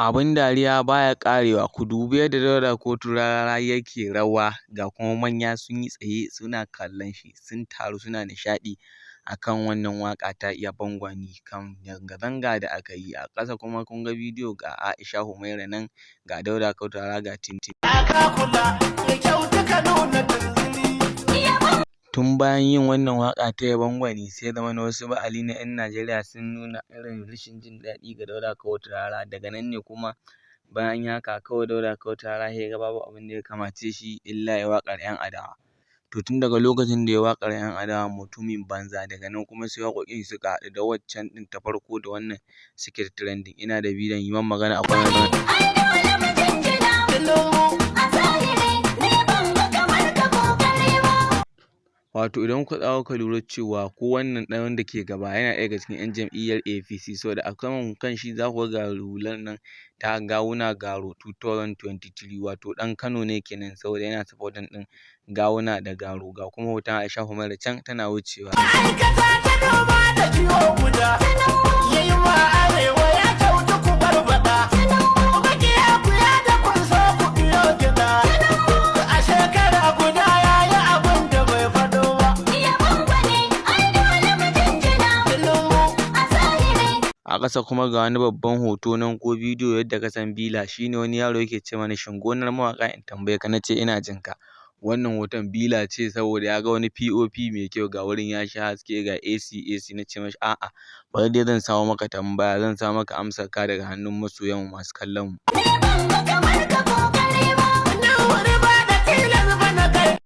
Abin dariya baya ƙarewa, ku dubi yadda Dauda Kotu Rarara yake rawa ga kuma manya sun yi tsaye suna kallon shi, sun taru suna nishaɗi akan wannan waƙa ta Yabon Gwani kan zanga-zanga da aka yi. A ƙasa kuma kun ga bidiyo ga Aisha Humaira nan, ga Dauda Kotu Rarara ga Tintin. Tun bayan yin wannan waƙa ta Yabon Gwani sai zamana wasu ba'ali na 'yan Najeriya sun nuna irin rashin jin daɗi ga Dauda Kotu Rarara. Daga nan ne kuma bayan an yi haka kawai Dauda Kotu Rarara sai ya ga babu abin da ya kamace shi illa ya waƙar 'yan adawa. To tun daga lokacin da ya waƙar 'yan adawa mutumin banza, daga nan kuma sai waƙoƙin suka haɗu da waccan ɗin ta farko da wannan suke trending. Ina da bidiyon yi man magana akwai wani. Wato idan kuka tsaya kuka lura cewa ko wannan ɗan wanda ke gaba yana ɗaya daga cikin 'yan jam'iyyar APC, saboda a saman kanshi za ku ga hular nan ta Gawuna Garo 2023, wato ɗan Kano ne kenan saboda yana supporting ɗin Gawuna da Garo. Ga kuma hoton Aisha Humaira can tana wucewa. Ma'aikata ta noma da kiwo guda, yayi ma arewa ya kyautu ku barbaɗa, makiya ku ya da kun so ku biyo gida, a shekara guda ya yi abin da bai faɗo ba. Yabon Gwani ai dole mu jinjina, a zahiri. A ƙasa kuma ga wani babban hoto nan ko bidiyo yadda ka san Bila, shine wani yaro yake ce mana shin gonar mawaƙa in tambaye ka, na ce ina jin ka. Wannan hoton Bila ce saboda ya ga wani POP mai kyau ga wurin ya sha haske ga AC na ce mashi a'a bari dai zan samo maka tambaya, zan samo maka amsar ka daga hannun masoyan mu masu kallon mu.